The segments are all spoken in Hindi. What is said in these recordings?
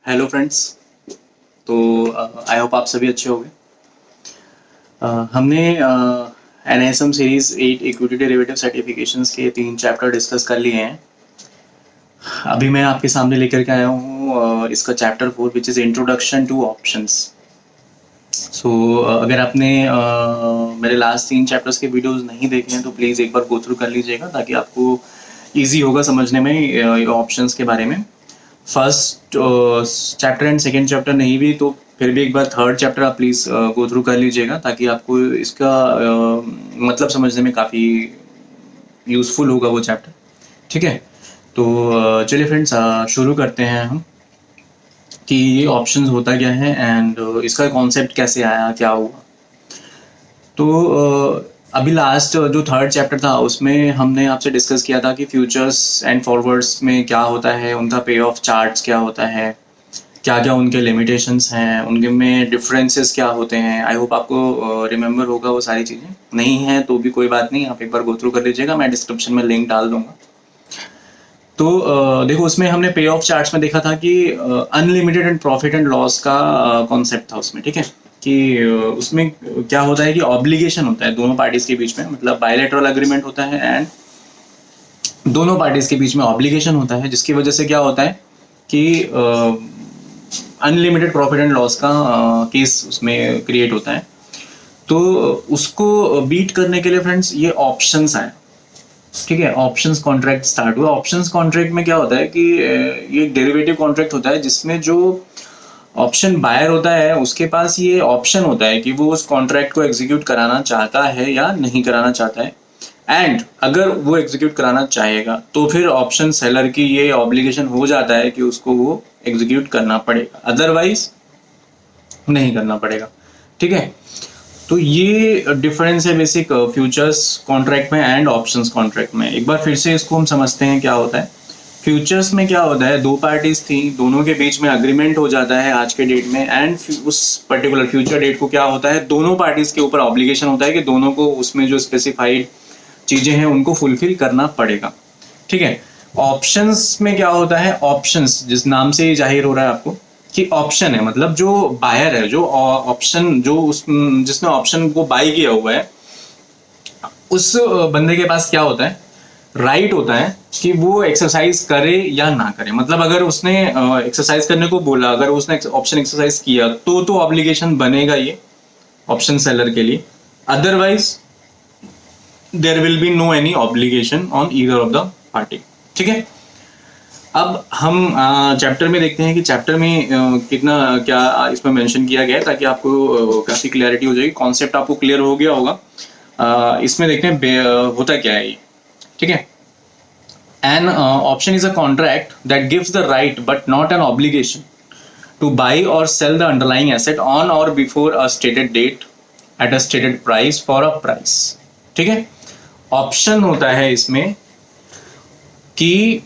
Hello friends. तो आई होप आप सभी अच्छे होंगे। हमने NSM series 8 equity derivative certifications के 3 चैप्टर डिस्कस कर लिए हैं। अभी मैं आपके सामने लेकर के आया हूँ इसका chapter 4 which is introduction to options. So अगर आपने मेरे लास्ट 3 चैप्टर्स के वीडियोस नहीं देखे हैं तो प्लीज़ एक बार गो थ्रू कर लीजिएगा ताकि आपको ईजी होगा समझने में ऑप्शंस के बारे में। First chapter and second chapter नहीं भी तो फिर भी एक बार थर्ड चैप्टर आप प्लीज़ गो थ्रू कर लीजिएगा ताकि आपको इसका मतलब समझने में काफ़ी यूज़फुल होगा वो चैप्टर। ठीक है, तो चलिए फ्रेंड्स शुरू करते हैं हम कि ये ऑप्शंस होता क्या है एंड इसका कॉन्सेप्ट कैसे आया, क्या हुआ। तो अभी लास्ट जो थर्ड चैप्टर था उसमें हमने आपसे डिस्कस किया था कि फ्यूचर्स एंड फॉरवर्ड्स में क्या होता है, उनका पे ऑफ चार्ट्स क्या होता है, क्या क्या उनके लिमिटेशंस हैं, उनके में डिफरेंसेस क्या होते हैं। आई होप आपको रिमेंबर होगा वो सारी चीज़ें। नहीं है तो भी कोई बात नहीं, आप एक बार गो थ्रू कर लीजिएगा, मैं डिस्क्रिप्शन में लिंक डाल दूंगा। तो देखो उसमें हमने पे ऑफ चार्ट्स में देखा था कि unlimited and profit and loss का कॉन्सेप्ट था उसमें। ठीक है, कि उसमें क्या होता है कि ऑब्लिगेशन होता है दोनों पार्टीज के बीच में, मतलब बायलैटरल अग्रीमेंट होता है एंड दोनों पार्टीज के बीच में ऑब्लिगेशन होता है, जिसकी वजह से क्या होता है कि अनलिमिटेड प्रॉफिट एंड लॉस का केस उसमें क्रिएट होता है। तो उसको बीट करने के लिए फ्रेंड्स ये ऑप्शंस आए। ठीक है, ऑप्शंस कॉन्ट्रैक्ट स्टार्ट हुआ। ऑप्शंस कॉन्ट्रैक्ट में क्या होता है कि ये एक डेरिवेटिव कॉन्ट्रैक्ट होता है जिसमें जो ऑप्शन बायर होता है उसके पास ये ऑप्शन होता है कि वो उस कॉन्ट्रैक्ट को एग्जीक्यूट कराना चाहता है या नहीं कराना चाहता है। एंड अगर वो एग्जीक्यूट कराना चाहेगा तो फिर ऑप्शन सेलर की ये ऑब्लिगेशन हो जाता है कि उसको वो एग्जीक्यूट करना पड़ेगा, अदरवाइज नहीं करना पड़ेगा। ठीक है, तो ये डिफरेंस है बेसिक फ्यूचर्स कॉन्ट्रैक्ट में एंड ऑप्शंस कॉन्ट्रैक्ट में। एक बार फिर से इसको हम समझते हैं क्या होता है। फ्यूचर्स में क्या होता है, दो पार्टीज थी, दोनों के बीच में अग्रीमेंट हो जाता है आज के डेट में एंड उस पर्टिकुलर फ्यूचर डेट को क्या होता है, दोनों पार्टीज के ऊपर ऑब्लिगेशन होता है कि दोनों को उसमें जो स्पेसिफाइड चीजें हैं उनको फुलफिल करना पड़ेगा। ठीक है, ऑप्शंस में क्या होता है, ऑप्शंस जिस नाम से जाहिर हो रहा है आपको कि ऑप्शन है, मतलब जो बायर है, जो ऑप्शन जो उस जिसने ऑप्शन को बाय किया हुआ है उस बंदे के पास क्या होता है, राइट होता है कि वो एक्सरसाइज करे या ना करे। मतलब अगर उसने एक्सरसाइज करने को बोला, अगर उसने ऑप्शन एक्सरसाइज किया तो ऑब्लिगेशन बनेगा ये ऑप्शन सेलर के लिए, otherwise there will be no any obligation on either of the party. ठीक है, अब हम चैप्टर में देखते हैं कि चैप्टर में कितना क्या इसमें मेंशन किया गया है ताकि आपको काफी क्लैरिटी हो जाएगी, कॉन्सेप्ट आपको क्लियर हो गया होगा। इसमें देखते हैं होता क्या है ये। ठीक है, an option is a contract that gives the right but not an obligation to buy or sell the underlying asset on or before a stated date at a stated price for a price. ठीक है, ऑप्शन होता है इसमें कि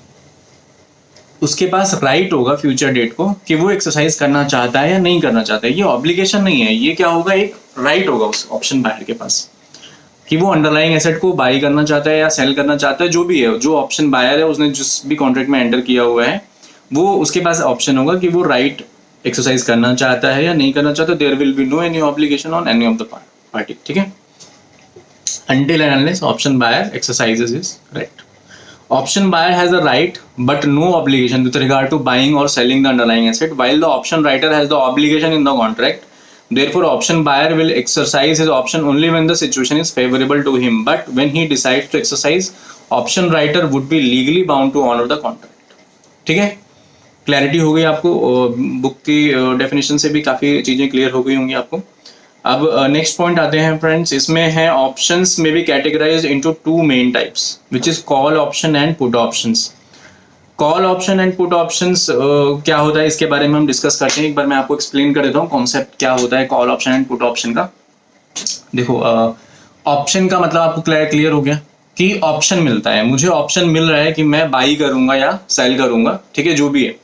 उसके पास राइट होगा फ्यूचर डेट को कि वो एक्सरसाइज करना चाहता है या नहीं करना चाहता है। ये ऑब्लिगेशन नहीं है, ये क्या होगा, एक राइट होगा उस ऑप्शन बायर के पास कि वो अंडरलाइंग एसेट को बाई करना चाहता है या सेल करना चाहता है, जो भी है, जो ऑप्शन बायर है उसने जिस भी कॉन्ट्रैक्ट में एंटर किया हुआ है वो उसके पास ऑप्शन होगा कि वो राइट एक्सरसाइज करना चाहता है या नहीं करना चाहता। There will be no any obligation on any of the party. ठीक है, until and unless option buyer exercises his right. Option buyer has a right but no obligation with regard to buying or selling the underlying asset, while the option writer has the obligation in the contract. Therefore, option buyer will exercise his option only when the situation is favorable to him, but when he decides to exercise, option writer would be legally bound to honor the contract. ठीक है, क्लैरिटी हो गई आपको, बुक की डेफिनेशन से भी काफ़ी चीज़ें क्लियर हो गई होंगी आपको। अब नेक्स्ट पॉइंट आते हैं फ्रेंड्स, इसमें है ऑप्शंस में भी categorised into two main types which is call option and put options. Call option and put options क्या होता है इसके बारे में हम डिस्कस करते हैं। एक बार मैं आपको एक्सप्लेन कर देता हूँ कॉन्सेप्ट क्या होता है call option and put option का। देखो ऑप्शन का मतलब आपको क्लियर हो गया कि ऑप्शन मिलता है, मुझे ऑप्शन मिल रहा है कि मैं बाई करूंगा या सेल करूंगा। ठीक है, जो भी है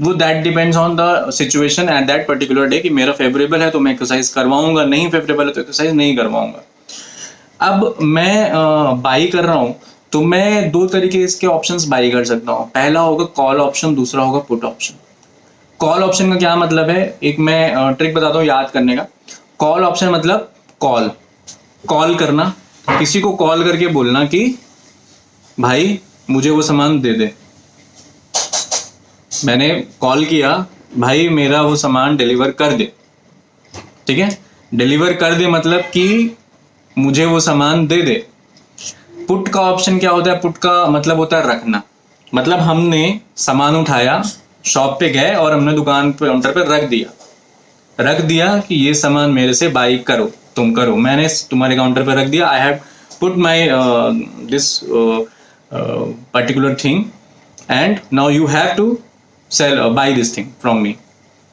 वो that depends on the situation at that particular day कि मेरा फेवरेबल है तो मैं एक्सरसाइज करवाऊंगा, नहीं फेवरेबल है तो एक्सरसाइज नहीं करवाऊंगा। अब मैं बाई कर रहा हूं तो मैं दो तरीके इसके ऑप्शंस बाई कर सकता हूं, पहला होगा कॉल ऑप्शन, दूसरा होगा पुट ऑप्शन। कॉल ऑप्शन का क्या मतलब है, एक मैं ट्रिक बताता हूँ याद करने का। कॉल ऑप्शन मतलब कॉल करना, किसी को कॉल करके बोलना कि भाई मुझे वो सामान दे दे। मैंने कॉल किया, भाई मेरा वो सामान डिलीवर कर दे। ठीक है, डिलीवर कर दे मतलब कि मुझे वो सामान दे दे। पुट का ऑप्शन क्या होता है, पुट का मतलब होता है रखना। मतलब हमने सामान उठाया, शॉप पे गए और हमने दुकान पे काउंटर पे रख दिया कि ये सामान मेरे से बाई करो, तुम करो। मैंने तुम्हारे काउंटर पे रख दिया, I have put my this particular thing and now you have to sell buy this thing from me.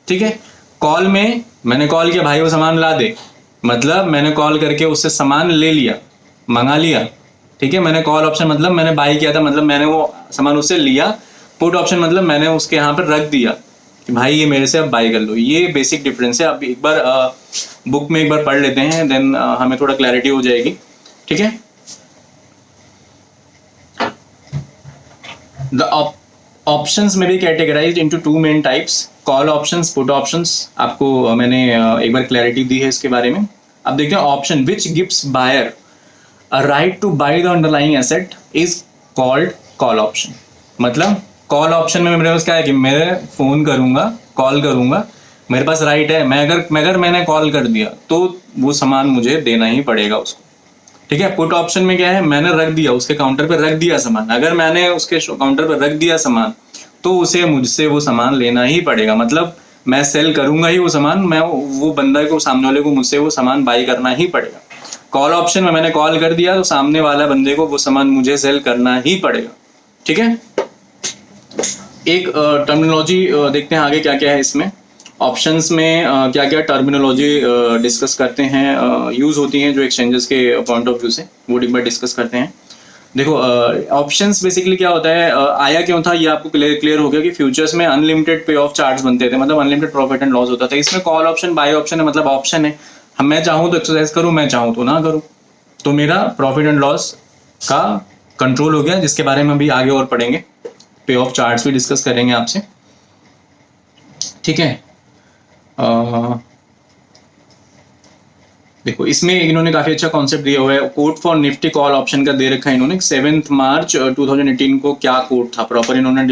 ठीक है, कॉल में मैंने कॉल किया, भाई वो सामान ला दे, मतलब मैंने कॉल करके उससे सामान ले लिया, मंगा लिया। ठीक है, मैंने कॉल ऑप्शन मतलब मैंने बाई किया था, मतलब मैंने वो सामान उससे लिया। पुट ऑप्शन मतलब मैंने उसके यहाँ पर रख दिया कि भाई ये मेरे से अब बाई कर लो। ये बेसिक डिफरेंस है। अब एक बार बुक में एक बार पढ़ लेते हैं, देन हमें थोड़ा क्लैरिटी हो जाएगी। ठीक है, द ऑप्शंस में भी categorised into two main types, call options, put options. आपको मैंने एक बार क्लैरिटी दी है इसके बारे में। अब देखते हैं option which gives buyer a right to buy the underlying asset is called call option. मतलब कॉल ऑप्शन में मेरे पास क्या है कि मैं फोन करूंगा, कॉल करूंगा, मेरे पास राइट है, मैं अगर मैंने कॉल कर दिया तो वो सामान मुझे देना ही पड़ेगा उसको। ठीक है, पुट ऑप्शन में क्या है, मैंने रख दिया, उसके काउंटर पे रख दिया सामान, अगर मैंने उसके काउंटर पे रख दिया सामान तो उसे मुझसे वो सामान लेना ही पड़ेगा। मतलब मैं सेल करूंगा ही वो सामान, मैं वो बंदा को, सामने वाले को मुझसे वो सामान बाई करना ही पड़ेगा। कॉल ऑप्शन में मैंने कॉल कर दिया तो सामने वाला बंदे को वो सामान मुझे सेल करना ही पड़ेगा। ठीक है, एक टर्मिनोलॉजी देखते हैं आगे क्या क्या है इसमें। ऑप्शंस में क्या क्या टर्मिनोलॉजी डिस्कस करते हैं, यूज होती हैं जो एक्सचेंजेस के पॉइंट ऑफ व्यू से, वो एक बार डिस्कस करते हैं। देखो ऑप्शंस बेसिकली क्या होता है, आया क्यों था ये आपको क्लियर हो गया कि फ्यूचर्स में अनलिमिटेड पे ऑफ चार्ट्स बनते थे, मतलब अनलिमिटेड प्रॉफिट एंड लॉस होता था। इसमें कॉल ऑप्शन बाय ऑप्शन है, मतलब ऑप्शन है, हम मैं चाहूँ तो एक्सरसाइज करूँ, मैं चाहूँ तो ना करूँ, तो मेरा प्रॉफिट एंड लॉस का कंट्रोल हो गया, जिसके बारे में अभी आगे और पढ़ेंगे, पे ऑफ चार्ट्स भी डिस्कस करेंगे आपसे। ठीक है, देखो इसमें इन्होंने काफी अच्छा कॉन्सेप्ट दिया हुआ है। Code for Nifty call option का दे रखा है इन्होंने, 7 मार्च 2018 को क्या कोड था प्रॉपर इन्होंने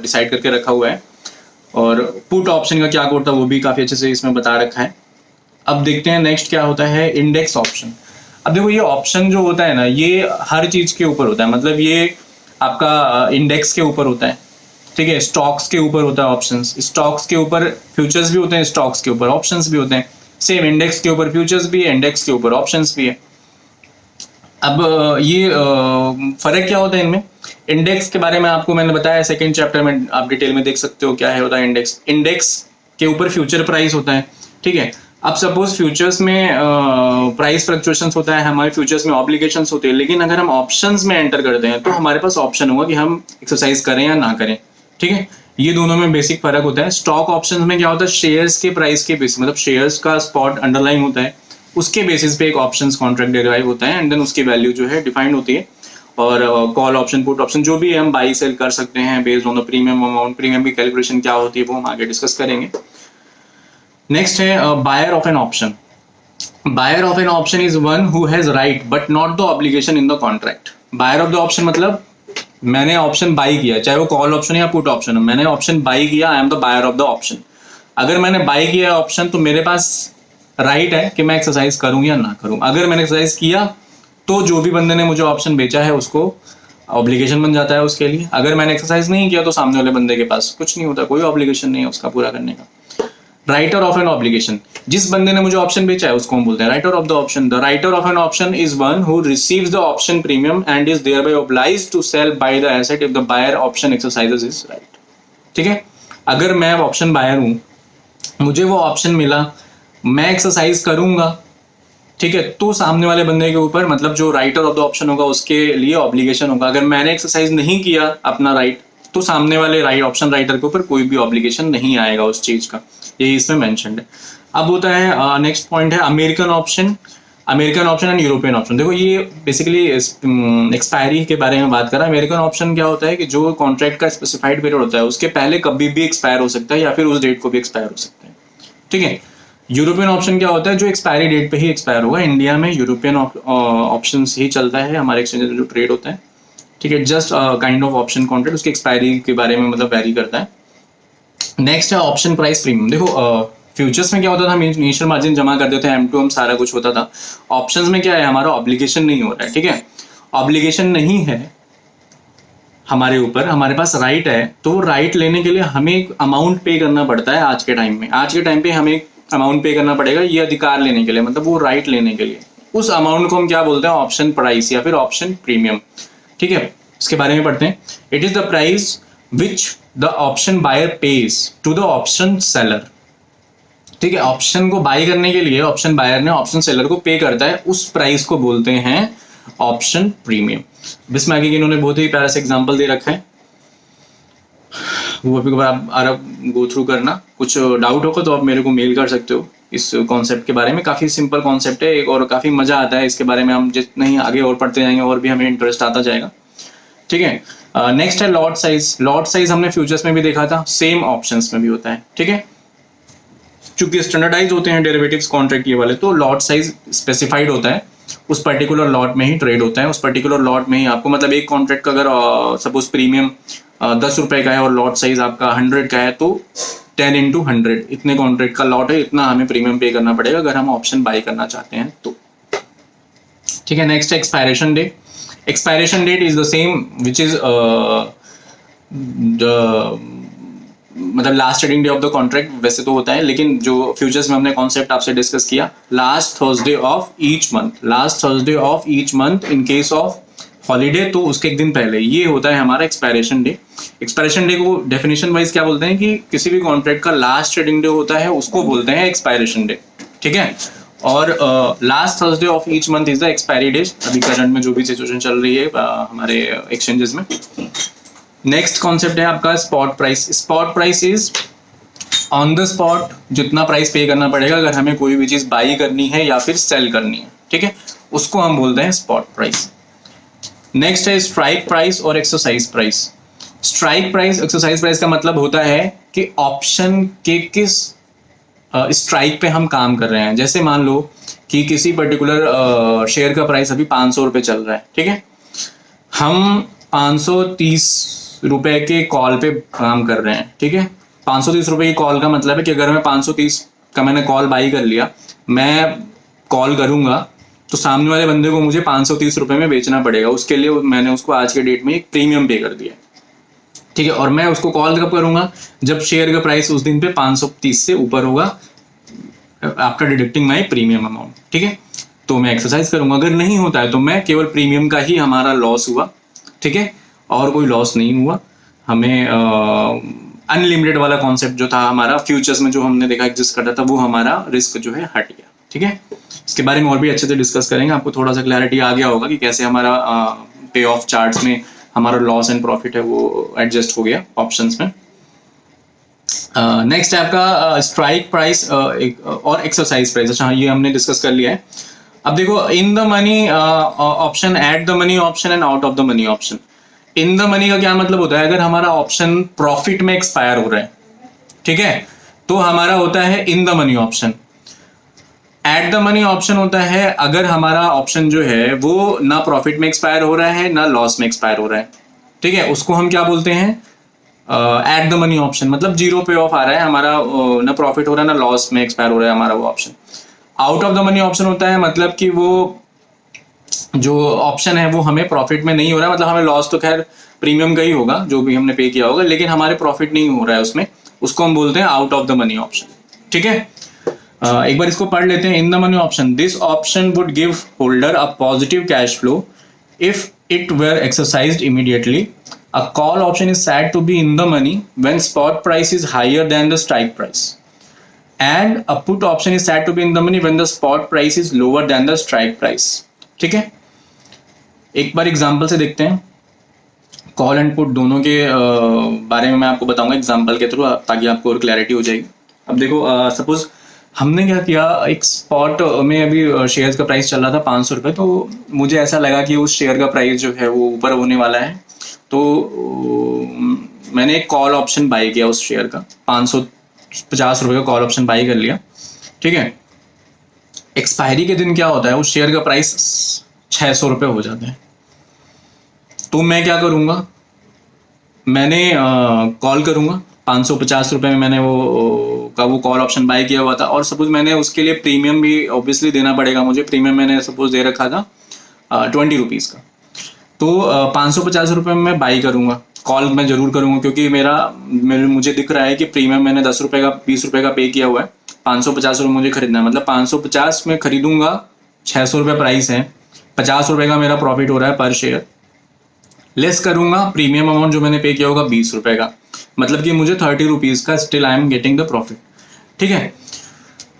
डिसाइड करके रखा हुआ है, और पुट ऑप्शन का क्या कोड था वो भी काफी अच्छे से इसमें बता रखा है। अब देखते हैं नेक्स्ट क्या होता है, इंडेक्स ऑप्शन। अब देखो ये ऑप्शन जो होता है ना, ये हर चीज के ऊपर होता है, मतलब ये आपका इंडेक्स के ऊपर होता है। ठीक है, स्टॉक्स के ऊपर होता है ऑप्शंस, स्टॉक्स के ऊपर फ्यूचर्स भी होते हैं, स्टॉक्स के ऊपर ऑप्शंस भी होते हैं। सेम इंडेक्स के ऊपर फ्यूचर्स भी है, इंडेक्स के ऊपर ऑप्शंस भी है। अब ये फर्क क्या होता है इनमें, इंडेक्स के बारे में आपको मैंने बताया सेकंड चैप्टर में, आप डिटेल में देख सकते हो क्या है होता है इंडेक्स। इंडेक्स के ऊपर फ्यूचर प्राइस होता है। ठीक है, अब सपोज फ्यूचर्स में प्राइस फ्लक्चुएशंस होता है, हमारे फ्यूचर्स में ऑब्लिगेशंस होते हैं, लेकिन अगर हम ऑप्शंस में एंटर करते हैं तो हमारे पास ऑप्शन होगा कि हम एक्सरसाइज करें या ना करें। ठीक है, ये दोनों में बेसिक फर्क होता है। स्टॉक ऑप्शंस में क्या होता है, शेयर्स के प्राइस के बेसिस, मतलब शेयर्स का स्पॉट अंडरलाइन होता है, उसके बेसिस पे एक ऑप्शंस कॉन्ट्रैक्ट डिराइव होता है, एंड देन उसकी वैल्यू जो है डिफाइंड होती है। और कॉल ऑप्शन, पुट ऑप्शन जो भी है हम बाई सेल कर सकते हैं based on the premium amount. Premium की कैलकुलेशन क्या होती है वो हम आगे डिस्कस करेंगे। नेक्स्ट है buyer of an option. Buyer of an option is one who has right but not the obligation in the contract. Buyer of the option मतलब मैंने ऑप्शन बाई किया, चाहे वो कॉल ऑप्शन या पुट ऑप्शन है, मैंने ऑप्शन बाई किया, I am the buyer of the option. अगर मैंने बाई किया ऑप्शन तो मेरे पास राइट है कि मैं एक्सरसाइज करूं या ना करूं। अगर मैंने एक्सरसाइज किया तो जो भी बंदे ने मुझे ऑप्शन बेचा है उसको ऑब्लिगेशन बन जाता है उसके लिए। अगर मैंने एक्सरसाइज नहीं किया तो सामने वाले बंदे के पास कुछ नहीं होता, कोई ऑब्लिगेशन नहीं है उसका पूरा करने का। राइटर ऑफ एन ऑब्लिगेशन, जिस बंदे ने मुझे ऑप्शन बेचा है उसको हम बोलते हैं writer of the option. The writer of an option is one who receives the option premium and is thereby obliged to sell buy the asset if the buyer option exercises his right. ठीक है, अगर मैं ऑप्शन बायर हूं, मुझे वो ऑप्शन मिला, मैं एक्सरसाइज करूंगा, ठीक है, तो सामने वाले बंदे के ऊपर, मतलब जो राइटर ऑफ द ऑप्शन होगा उसके लिए ऑब्लिगेशन होगा। अगर मैंने एक्सरसाइज नहीं किया अपना राइट तो सामने वाले ऑप्शन राइटर के ऊपर कोई भी ऑब्लिगेशन नहीं आएगा उस चीज का, यही इसमें मेंशन्ड है। अब होता है नेक्स्ट पॉइंट है American option. American option and European option. देखो ये बेसिकली एक्सपायरी के बारे में बात कर रहा है। अमेरिकन ऑप्शन क्या होता है कि जो कॉन्ट्रैक्ट का स्पेसिफाइड पीरियड होता है उसके पहले कभी भी एक्सपायर हो सकता है या फिर उस डेट को भी एक्सपायर हो सकता है, ठीक है। यूरोपियन ऑप्शन क्या होता है, जो एक्सपायरी डेट पे ही एक्सपायर होगा। इंडिया में यूरोपियन ऑप्शन ही चलता है हमारे एक्सचेंज में जो ट्रेड होता है, ठीक है। Just kind of option contract, उसकी एक्सपायरी के बारे में मतलब वेरी करता है। नेक्स्ट है ऑप्शन प्राइस प्रीमियम। देखो फ्यूचर्स में क्या होता था, हम इनिशियल मार्जिन जमा करते थे, M2M सारा कुछ होता था। ऑप्शंस में क्या है, हमारा ऑब्लिगेशन नहीं हो रहा है, ठीक है। ऑब्लिगेशन नहीं है हमारे ऊपर, हमारे पास राइट है, तो राइट लेने के लिए हमें एक अमाउंट पे करना पड़ता है। आज के टाइम में, आज के टाइम पे हमें अमाउंट पे करना पड़ेगा ये अधिकार लेने के लिए, मतलब वो राइट लेने के लिए। उस अमाउंट को हम क्या बोलते हैं, ऑप्शन प्राइस या फिर ऑप्शन प्रीमियम, ठीक है। इसके बारे में पढ़ते हैं। It is the price which the option buyer pays to the option seller, ठीक है। ऑप्शन को बाय करने के लिए ऑप्शन बायर ने ऑप्शन सेलर को पे करता है, उस प्राइस को बोलते हैं ऑप्शन प्रीमियम। इसमें आगे इन्होंने बहुत ही प्यारा सा एग्जांपल दे रखा है, वो अभी आप गो थ्रू करना। कुछ डाउट होगा तो आप मेरे को मेल कर सकते हो इस कॉन्सेप्ट के बारे में। काफी सिंपल कॉन्सेप्ट है एक, और काफी मजा आता है इसके बारे में। हम जितने ही आगे और पढ़ते जाएंगे और भी हमें इंटरेस्ट आता जाएगा, ठीक है। नेक्स्ट है लॉट साइज। लॉट साइज हमने फ्यूचर्स में भी देखा था, सेम ऑप्शंस में भी होता है, ठीक है। चूंकि स्टैंडर्डाइज होते हैं डेरिवेटिव्स कॉन्ट्रैक्ट ये वाले, तो लॉट साइज स्पेसिफाइड होता है, उस पर्टिकुलर लॉट में ही ट्रेड होता है, उस पर्टिकुलर लॉट में ही आपको, मतलब एक कॉन्ट्रैक्ट का अगर सपोज प्रीमियम 10 रुपए का है और लॉट साइज आपका 100 का है, तो 10 into 100 इतने कॉन्ट्रैक्ट का लॉट है, इतना हमें प्रीमियम पे करना पड़ेगा अगर हम ऑप्शन बाय करना चाहते हैं तो, ठीक है। Next expiration date. Expiration date is the same which is मतलब last trading day of the contract वैसे तो होता है, लेकिन जो फ्यूचर्स में हमने कॉन्सेप्ट आपसे डिस्कस किया, last Thursday of each month, last Thursday of each month in case of holiday, तो उसके एक दिन पहले, ये होता है हमारा एक्सपायरेशन डे। एक्सपायरेशन डे को डेफिनेशन वाइज क्या बोलते हैं कि किसी भी कॉन्ट्रैक्ट का लास्ट ट्रेडिंग डे होता है उसको बोलते हैं एक्सपायरेशन डे, ठीक है। और last Thursday of each month is the expiry day, अभी करंट में जो भी सिचुएशन चल रही है हमारे एक्सचेंजेस में। नेक्स्ट कॉन्सेप्ट है आपका spot price. Spot price is on the spot जितना प्राइस पे करना पड़ेगा अगर हमें कोई भी चीज बाई करनी है या फिर सेल करनी है, ठीक है, उसको हम बोलते हैं स्पॉट प्राइस। नेक्स्ट है स्ट्राइक प्राइस और exercise price. Strike price, exercise price का मतलब होता है कि ऑप्शन के किस स्ट्राइक पे हम काम कर रहे हैं। जैसे मान लो कि किसी पर्टिकुलर शेयर का प्राइस अभी 500 रुपये चल रहा है, ठीक है, हम 530 रुपए के कॉल पे काम कर रहे हैं, ठीक है। 530 रुपए की कॉल का मतलब है कि अगर मैं 530 का मैंने कॉल बाई कर लिया, मैं कॉल करूंगा तो सामने वाले बंदे को मुझे 530 रुपए में बेचना पड़ेगा। उसके लिए मैंने उसको आज के डेट में एक प्रीमियम पे कर दिया, ठीक है। और मैं उसको कॉल कब करूंगा, जब शेयर का प्राइस उस दिन पे 530 से ऊपर होगा आफ्टर डिडक्टिंग माई प्रीमियम अमाउंट, ठीक है, तो मैं एक्सरसाइज करूंगा। अगर नहीं होता है तो मैं केवल प्रीमियम का ही हमारा लॉस हुआ, ठीक है, और कोई लॉस नहीं हुआ। हमें अनलिमिटेड वाला कॉन्सेप्ट जो था हमारा फ्यूचर्स में जो हमने देखा एग्जिस्ट करता था, वो हमारा रिस्क जो है हट गया, ठीक है। इसके बारे में और भी अच्छे से डिस्कस करेंगे, आपको थोड़ा सा क्लैरिटी आ गया होगा कि कैसे हमारा पे ऑफ चार्ट्स में हमारा लॉस एंड प्रॉफिट है वो एडजस्ट हो गया ऑप्शंस में। नेक्स्ट है आपका स्ट्राइक प्राइस और एक्सरसाइज प्राइस। अच्छा, ये हमने डिस्कस कर लिया है। अब देखो, इन the money option, at the money option and out of the money option. In the money का क्या मतलब होता है, अगर हमारा ऑप्शन प्रॉफिट में एक्सपायर हो रहा है, ठीक है, तो हमारा होता है इन the money option. At the money option होता है अगर हमारा ऑप्शन जो है वो ना प्रॉफिट में एक्सपायर हो रहा है ना लॉस में एक्सपायर हो रहा है, ठीक है, उसको हम क्या बोलते हैं, एट द मनी ऑप्शन। मतलब जीरो पे ऑफ आ रहा है हमारा, ना प्रॉफिट हो रहा है ना लॉस में एक्सपायर हो रहा है हमारा वो option. Out of the money option होता है मतलब कि वो जो ऑप्शन है वो हमें प्रॉफिट में नहीं हो रहा है, मतलब हमें लॉस तो खैर प्रीमियम का ही होगा जो भी हमने पे किया होगा, लेकिन हमारे प्रॉफिट नहीं हो रहा है उसमें, उसको हम बोलते हैं out of the money option, ठीक है। एक बार इसको पढ़ लेते हैं। In the money option, this option would give holder a positive cash flow if it were exercised immediately. A call option is said to be in the money when spot price is higher than the strike price, and a put option is said to be in the money when the spot price is lower than the strike price, ठीक है। एक बार एग्जांपल से देखते हैं। कॉल एंड पुट दोनों के बारे में मैं आपको बताऊंगा एग्जांपल के थ्रू, ताकि आपको और क्लैरिटी हो जाएगी। अब देखो, सपोज हमने क्या किया, एक स्पॉट में अभी शेयर का प्राइस चल रहा था 500 रुपये, तो मुझे ऐसा लगा कि उस शेयर का प्राइस जो है वो ऊपर होने वाला है, तो मैंने एक कॉल ऑप्शन बाई किया उस शेयर का, 550 रुपये का कॉल ऑप्शन बाई कर लिया। ठीक है, एक्सपायरी के दिन क्या होता है, उस शेयर का प्राइस 600 रुपये हो जाता है। तो मैं क्या करूँगा, मैंने कॉल करूँगा, 550 रुपये में मैंने वो कॉल ऑप्शन बाय किया हुआ था, और सपोज मैंने उसके लिए प्रीमियम भी ऑब्वियसली देना पड़ेगा मुझे, प्रीमियम मैंने सपोज दे रखा था 20 रुपीज़ का, तो 550 रुपये में मैं बाई करूँगा, कॉल मैं जरूर करूँगा, क्योंकि मुझे दिख रहा है कि प्रीमियम मैंने 10 रुपये का 20 रुपये का पे किया हुआ है, 550 रुपये मुझे खरीदना है, मतलब 550 में खरीदूंगा, 600 रुपये प्राइस है, 50 रुपये का मेरा प्रॉफिट हो रहा है पर शेयर, लेस करूंगा प्रीमियम अमाउंट जो मैंने पे किया होगा 20 रुपये का, मतलब कि मुझे 30 रुपीज़ का still I am getting the profit. ठीक है,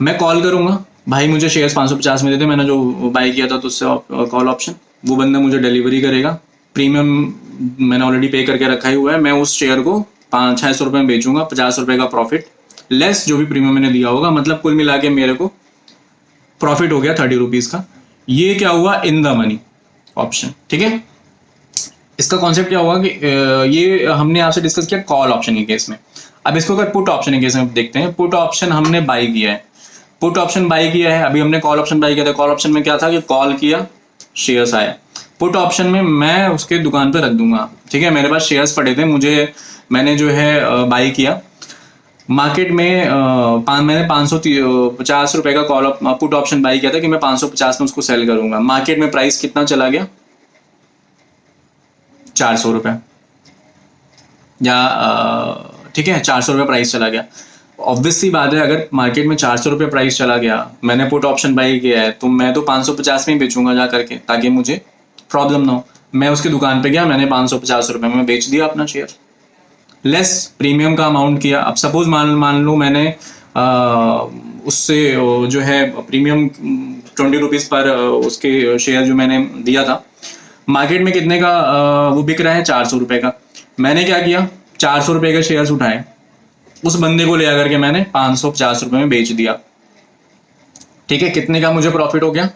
मैं कॉल करूंगा, भाई मुझे शेयर्स 550 में देते, मैंने जो बाय किया था तो उससे कॉल ऑप्शन, वो बंदा मुझे डिलीवरी करेगा, प्रीमियम मैंने ऑलरेडी पे करके रखा ही हुआ है, मैं उस शेयर को 600 रुपये में बेचूंगा, 50 रुपये का प्रॉफिट लेस जो भी प्रीमियम मैंने दिया होगा, मतलब कुल मिला के मेरे को प्रॉफिट हो गया 30 रुपीज़ का। ये क्या हुआ, इन द मनी ऑप्शन। ठीक है, इसका कॉन्सेप्ट क्या हुआ कि ये हमने आपसे डिस्कस किया कॉल ऑप्शन के केस में। अब इसको अगर पुट ऑप्शन के केस में देखते हैं, पुट ऑप्शन हमने बाई किया है, पुट ऑप्शन बाई किया है, अभी हमने कॉल ऑप्शन बाई किया था, कॉल ऑप्शन में क्या था कि कॉल किया, शेयर्स आया, पुट ऑप्शन में मैं उसके दुकान पे रख दूंगा। ठीक है, मेरे पास शेयर्स पड़े थे, मैंने जो है बाई किया मार्केट में, मैंने 550 रुपए का कॉल पुट ऑप्शन बाई किया था कि मैं 550 में उसको सेल करूंगा, मार्केट में प्राइस कितना चला गया, 400 रुपये, या ठीक है 400 रुपये प्राइस चला गया। ऑब्वियसली बात है, अगर मार्केट में 400 रुपये प्राइस चला गया, मैंने पुट ऑप्शन बाई किया है, तो मैं तो 550 में ही बेचूंगा जा करके, ताकि मुझे प्रॉब्लम ना हो। मैं उसकी दुकान पे गया, मैंने 550 रुपये में बेच दिया अपना शेयर, लेस प्रीमियम का अमाउंट किया। अब सपोज मान लो मैंने उससे जो है प्रीमियम 20 रुपीज़ पर उसके शेयर जो मैंने दिया था, मार्केट में कितने का वो बिक रहा है, 400 रुपये का। मैंने क्या किया, 400 रुपये के शेयर्स उठाए, उस बंदे को ले आकर के मैंने 550 रुपये में बेच दिया। ठीक है, कितने का मुझे प्रॉफिट हो गया,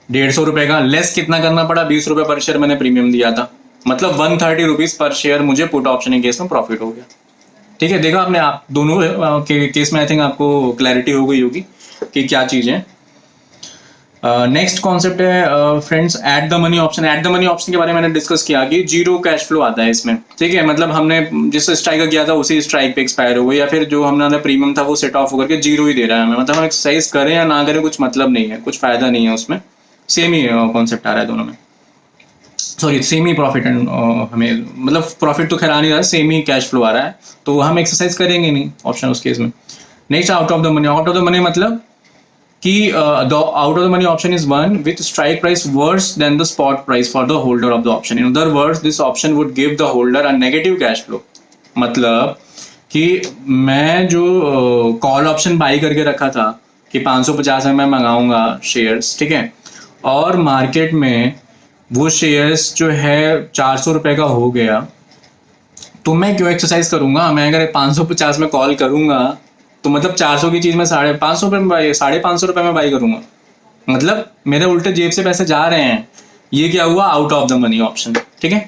150 रुपये का, लेस कितना करना पड़ा, 20 रुपये पर शेयर मैंने प्रीमियम दिया था, मतलब 130 रुपीज़ पर शेयर मुझे पुट ऑप्शन के केस में प्रॉफिट हो गया। ठीक है, देखा आपने, आप दोनों के केस में आई थिंक आपको क्लैरिटी हो गई होगी कि क्या चीज़ है। नेक्स्ट कॉन्सेप्ट है friends, at the money option. At the money option के बारे में मैंने डिस्कस किया कि जीरो कैश फ्लो आता है इसमें। ठीक है, मतलब हमने जिस स्ट्राइक का किया था उसी स्ट्राइक पे एक्सपायर हो गई, या फिर जो हमने प्रीमियम था वो सेट ऑफ होकर के जीरो ही दे रहा है हमें, मतलब हम एक्सरसाइज करें या ना करें कुछ मतलब नहीं है, कुछ फायदा नहीं है उसमें, सेम ही कॉन्सेप्ट आ रहा है दोनों में, sorry same he profit and हमें मतलब प्रॉफिट तो खैर आ नहीं रहा है, सेम ही कैश फ्लो आ रहा है, तो हम एक्सरसाइज करेंगे नहीं ऑप्शन उस केस में। Next, out of the money. Out of the money मतलब कि the out of the money option is one with strike price worse than the spot price for the holder of the option. In other words, this option would give the holder a negative cash flow. मतलब कि मैं जो कॉल ऑप्शन बाई करके रखा था कि 550 में मैं मंगाऊंगा शेयर्स, ठीक है, और मार्केट में वो शेयर्स जो है 400 रुपये का हो गया, तो मैं क्यों एक्सरसाइज करूंगा। मैं अगर 550 में कॉल करूंगा तो मतलब 400 की चीज में 550 रुपये में बाई, 550 रुपये में बाई करूंगा, मतलब मेरे उल्टे जेब से पैसे जा रहे हैं। ये क्या हुआ, out of the money option. ठीक है,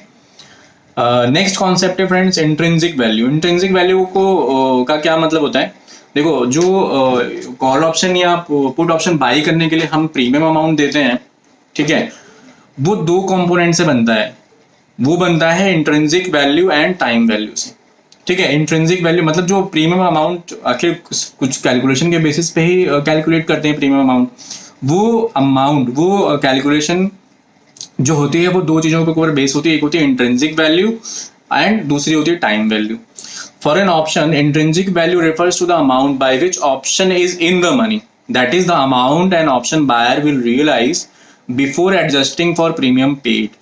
नेक्स्ट कॉन्सेप्ट है friends, intrinsic value. Intrinsic value को का क्या मतलब होता है, देखो जो कॉल ऑप्शन या पुट ऑप्शन बाई करने के लिए हम प्रीमियम अमाउंट देते हैं, ठीक है, वो दो कंपोनेंट से बनता है। वो बनता है intrinsic value and time value से। ठीक है, इंट्रिंसिक वैल्यू मतलब जो प्रीमियम अमाउंट आखिर कुछ कैलकुलेशन के बेसिस पे ही कैलकुलेट करते हैं प्रीमियम अमाउंट, वो कैलकुलेशन जो होती है वो दो चीज़ों के ऊपर बेस होती है। एक होती है इंट्रिंसिक वैल्यू एंड दूसरी होती है time value. For an option, intrinsic value refers to the amount by which option is in the money. That is the amount an option buyer will realize before adjusting for premium paid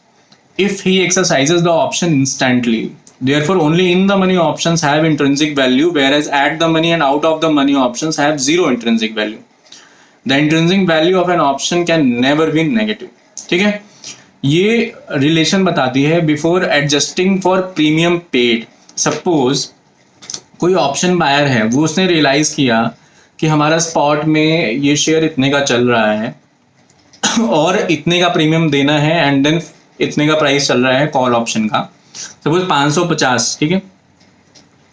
if he exercises the option instantly. Therefore, only in the money options have intrinsic value, whereas at the money and out of the money options have zero intrinsic value. The intrinsic value of an option can never be negative. ठीक है, ये रिलेशन बताती है before adjusting for premium paid. Suppose कोई ऑप्शन बायर है, वो उसने रियलाइज किया कि हमारा स्पॉट में ये शेयर इतने का चल रहा है और इतने का प्रीमियम देना है एंड देन इतने का प्राइस चल रहा है कॉल ऑप्शन का, सपोज 550, ठीक है,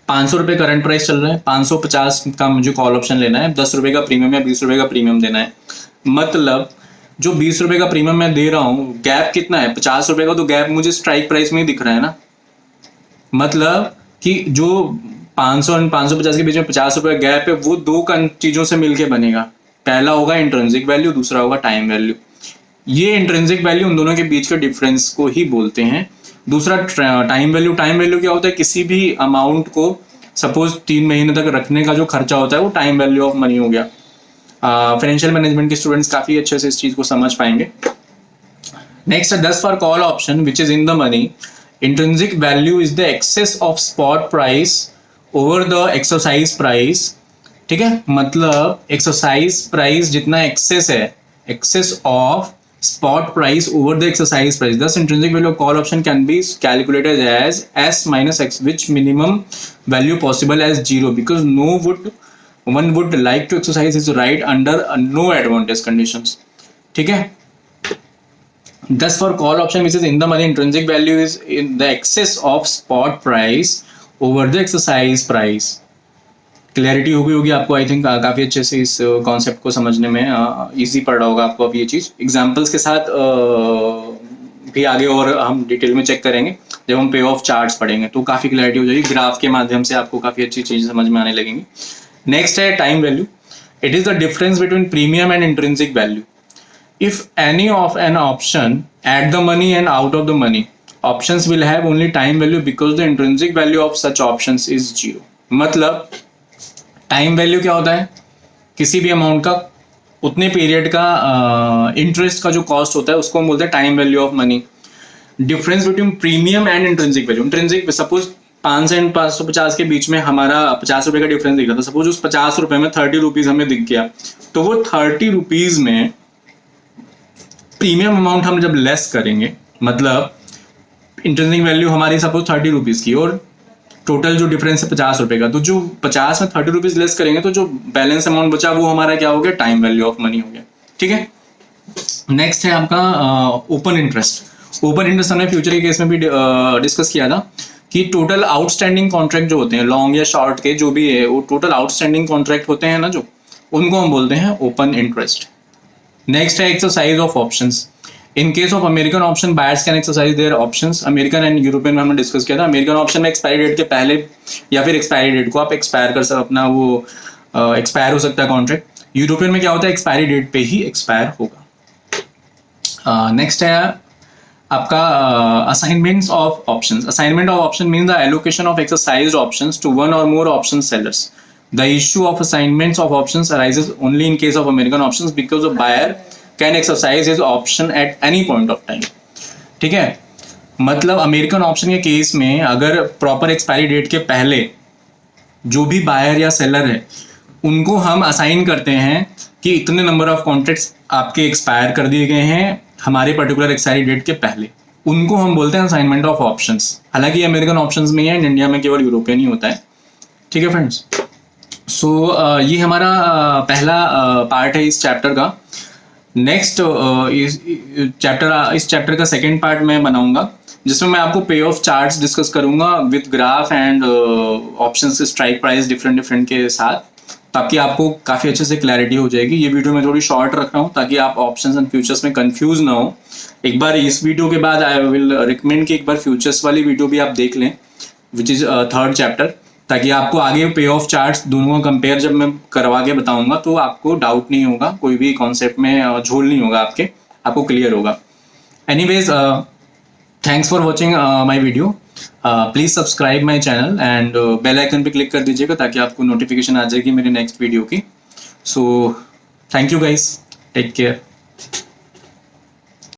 500 रुपये करंट प्राइस चल रहा है, 550 का मुझे कॉल ऑप्शन लेना है, 10 रुपये का प्रीमियम या 20 रुपये का प्रीमियम देना है। मतलब जो 20 रुपये का प्रीमियम मैं दे रहा हूँ, गैप कितना है, 50 रुपये का, तो गैप मुझे स्ट्राइक प्राइस में ही दिख रहा है ना। मतलब कि जो 500 और 550 के बीच में 50 रुपये गैप है, वो दो चीजों से मिलके बनेगा। पहला होगा इंट्रिंसिक वैल्यू, दूसरा होगा टाइम वैल्यू। ये इंट्रिंसिक वैल्यू उन दोनों के बीच के डिफरेंस को ही बोलते हैं। दूसरा टाइम वैल्यू। टाइम वैल्यू क्या होता है, किसी भी अमाउंट को सपोज 3 महीने तक रखने का जो खर्चा होता है वो टाइम वैल्यू ऑफ मनी हो गया। फाइनेंशियल मैनेजमेंट के स्टूडेंट्स काफी अच्छे से इस चीज को समझ पाएंगे। नेक्स्ट है 10 for call option which is in the money, intrinsic value is the excess of spot price over the exercise price. ठीक है, मतलब एक्सरसाइज प्राइस जितना एक्सेस है, excess of spot price over the exercise price. Thus, intrinsic value of call option can be calculated as S minus X, which minimum value possible as 0, because one would like to exercise his right under no advantage conditions. ठीक है, thus for call option which is in the money, intrinsic value is in the excess of spot price over the exercise price. Clarity हो गई होगी आपको, आई थिंक काफ़ी अच्छे से इस कॉन्सेप्ट को समझने में इजी पड़ रहा होगा आपको अब ये चीज़। एग्जांपल्स के साथ भी आगे और हम डिटेल में चेक करेंगे जब हम पे ऑफ चार्ट्स पढ़ेंगे, तो काफ़ी क्लैरिटी हो जाएगी। ग्राफ के माध्यम से आपको काफ़ी अच्छी चीज़ें समझ में आने लगेंगी। नेक्स्ट है time value. It is the difference between premium and intrinsic value. If any of an option at the money and out of the money, options will have only time value because the intrinsic value of such options is 0। मतलब टाइम वैल्यू क्या होता है, किसी भी अमाउंट का उतने पीरियड का इंटरेस्ट का जो कॉस्ट होता है उसको हम बोलते हैं time value of money. Difference between premium and intrinsic value. Intrinsic suppose 500 and 550 के बीच में हमारा 50 रुपये का डिफरेंस दिख रहा था। सपोज उस 50 रुपये में 30 रुपीज हमें दिख गया, तो वो 30 रुपीज में प्रीमियम अमाउंट हम जब लेस करेंगे, मतलब इंट्रिंसिक वैल्यू हमारी सपोज 30 रुपीज की और टोटल जो डिफरेंस है 50 रुपए का, तो जो 50 में 30 रुपीज लेस करेंगे तो जो बैलेंस अमाउंट बचा वो हमारा क्या हो गया, टाइम वैल्यू ऑफ मनी हो गया। ठीक है, नेक्स्ट है आपका ओपन इंटरेस्ट। ओपन इंटरेस्ट हमने फ्यूचर के केस में भी डिस्कस किया था कि टोटल आउटस्टैंडिंग कॉन्ट्रैक्ट जो होते हैं, लॉन्ग या शॉर्ट के जो भी है, वो टोटल आउटस्टैंडिंग कॉन्ट्रैक्ट होते हैं ना जो, उनको हम बोलते हैं ओपन इंटरेस्ट। नेक्स्ट है exercise of options. In case of American option, buyers can exercise their options. American and European में हमने डिस्कस किया था। अमेरिकन ऑप्शन में एक्सपायरी डेट के पहले या फिर एक्सपायरी डेट को आप एक्सपायर कर सकते, अपना वो एक्सपायर हो सकता है कॉन्ट्रैक्ट। यूरोपियन में क्या होता है, एक्सपायरी डेट पे ही एक्सपायर होगा। नेक्स्ट है आपका assignments of options. Assignment of option means the allocation of exercised options to one or more option sellers. The issue of assignments of options arises only in case of American options because the buyer can exercise his option at any point of time. ठीक है, मतलब अमेरिकन ऑप्शन के केस में अगर प्रॉपर एक्सपायरी डेट के पहले जो भी बायर या सेलर है उनको हम असाइन करते हैं कि इतने नंबर ऑफ कॉन्ट्रैक्ट्स आपके एक्सपायर कर दिए गए हैं हमारे पर्टिकुलर एक्सपायरी डेट के पहले, उनको हम बोलते हैं असाइनमेंट ऑफ ऑप्शंस। हालांकि अमेरिकन ऑप्शंस में है, इंडिया में केवल यूरोपियन ही होता है। ठीक है फ्रेंड्स, सो ये हमारा पहला पार्ट है इस चैप्टर का। नेक्स्ट इस चैप्टर का सेकेंड पार्ट मैं बनाऊंगा जिसमें मैं आपको पे ऑफ चार्ट्स डिस्कस करूंगा with graph and options strike price different के साथ, ताकि आपको काफ़ी अच्छे से क्लैरिटी हो जाएगी। ये वीडियो मैं थोड़ी शॉर्ट रख रहा हूँ ताकि आप ऑप्शंस एंड फ्यूचर्स में कंफ्यूज ना हो। एक बार इस वीडियो के बाद आई विल रिकमेंड कि एक बार फ्यूचर्स वाली वीडियो भी आप देख लें, विच इज़ थर्ड चैप्टर, ताकि आपको आगे पे ऑफ चार्ट्स दोनों का कंपेयर जब मैं करवा के बताऊंगा तो आपको डाउट नहीं होगा, कोई भी कॉन्सेप्ट में झोल नहीं होगा, आपको क्लियर होगा। Anyways, thanks for watching my video. Please subscribe my channel and bell icon पे क्लिक कर दीजिएगा ताकि आपको नोटिफिकेशन आ जाएगी मेरी नेक्स्ट वीडियो की। So thank you guys, take care.